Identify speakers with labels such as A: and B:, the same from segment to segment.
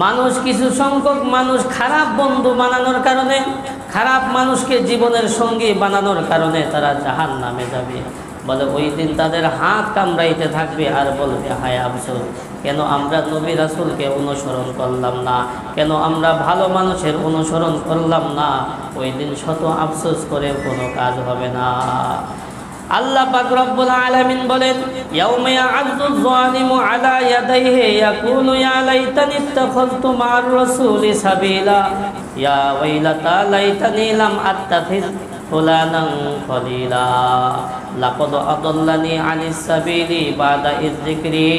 A: মানুষ কিছু সংখ্যক মানুষ খারাপ বন্ধু বানানোর কারণে, খারাপ মানুষকে জীবনের সঙ্গী বানানোর কারণে তারা জাহান্নামে যাবে। বলে ওই দিন তাদের হাত কামড়াইতে থাকবে আর বলবে, হায় আফসোস, কেন আমরা নবী রাসূলকে অনুসরণ করলাম না, কেন আমরা ভালো মানুষের অনুসরণ করলাম না। ওই দিন শত আফসোস করে কোনো কাজ হবে না। আল্লাহ পাক রব্বুল আলামিন বলেন, ইয়াউমা ইয়া'আযযু যালিমু আলা ইয়াদাইহি ইয়াকুলু ইয়া লাইতানি ইত্তাখাযতু মা'আর রাসূলি সাবিলা ইয়া ওয়াইলাতা লাইতানি লাম আত্তাখিয ফুলানান খলিলা লাকাদ আদাল্লানি আনিস সাবিলি বাদা ইয যিকরি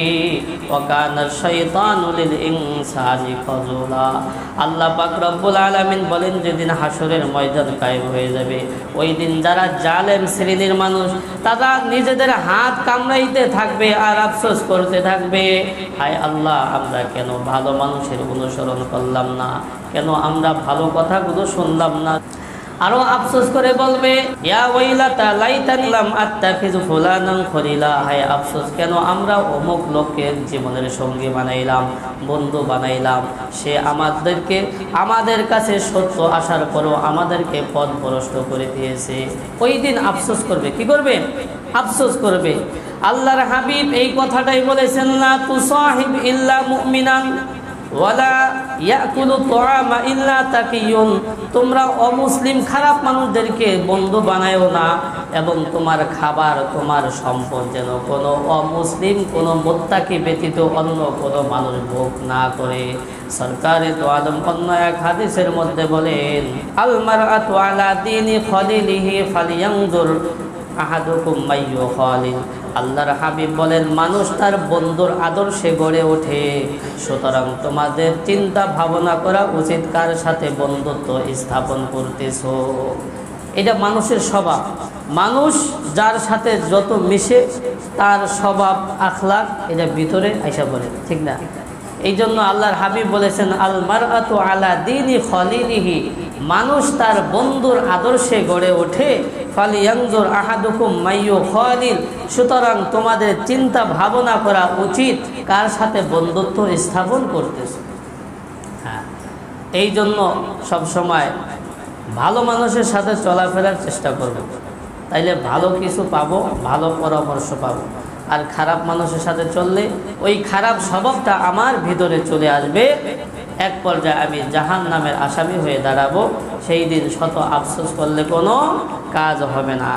A: ওয়া কানা শাইতানু লিল ইনসানি খাযুলা। আল্লাহ পাক রব্বুল আলামিন বলেন, যেদিন হাসরের ময়দান কায়েম হয়ে যাবে, ওই দিন যারা জালেম শ্রেণীর মানুষ তারা নিজেদের হাত কামড়াইতে থাকবে আর আফসোস করতে থাকবে, হায় আল্লাহ, আমরা কেন ভালো মানুষের অনুসরণ করলাম না, কেন আমরা ভালো কথাগুলো শুনলাম না। আরো আফসোস করে বলবে, ইয়া ওয়াইলাতা লাইতানি লাম আত্তাখিযু ফুলানান খলিলা, হায় আফসোস, কেন আমরা অমুক লোককে জীবনের সঙ্গী বানাইলাম, বন্ধু বানাইলাম, সে আমাদের কাছে সত্য আসার পরও আমাদেরকে পথভ্রষ্ট করে দিয়েছে। ওই দিন আফসোস করবে। কি করবে? আফসোস করবে। আল্লাহর হাবিব এই কথাটাই বলেছেন, লা তুসাহিব ইল্লা মুমিনান ওয়ালা ইয়াকুলু তুআমা ইল্লা তাকিয়ুন, তোমরা অমুসলিম খারাপ মানুষদেরকে বন্ধু বানায়ও না, এবং তোমার খাবার, তোমার সম্পদ যেন কোনো অমুসলিম, কোনো মুত্তাকি ব্যতীত অন্য কোনো মানুষ ভোগ না করে। সরকারে তো আদম অন্য এক হাদিসের মধ্যে বলেন, আল মারআতু আলা দীনি খলিলিহি ফালিয়ানজুর আহাদুকুম মাইয়ু খালিল। আল্লাহর হাবিব বলেন, মানুষ তার বন্ধুর আদর্শে গড়ে ওঠে, সুতরাং তোমাদের চিন্তা ভাবনা করা উচিত কার সাথে বন্ধুত্ব স্থাপন করতেছো। এটা মানুষের স্বভাব। মানুষ যার সাথে যত মিশে তার স্বভাব আখলাক এটা ভিতরে আইসা বলে, ঠিক না? এই জন্য আল্লাহর হাবিব বলেছেন, আল মারআতু আলা দীনি খলিলিহি, মানুষ তার বন্ধুর আদর্শে গড়ে ওঠে, ফালিয়ানজুর আহাদুকুম মাইয়ু খালিল, সুতরাং তোমাদের চিন্তা ভাবনা করা উচিত কার সাথে বন্ধুত্ব স্থাপন করতেছে। হ্যাঁ, এই জন্য সবসময় ভালো মানুষের সাথে চলাফেরার চেষ্টা করব, তাইলে ভালো কিছু পাবো, ভালো পরামর্শ পাবো। আর খারাপ মানুষের সাথে চললে ওই খারাপ স্বভাবটা আমার ভিতরে চলে আসবে, এক পর্যায়ে আমি জাহান্নামের আসামি হয়ে দাঁড়াবো। সেই দিন শত আফসোস করলে কোনো কাজ হবে না।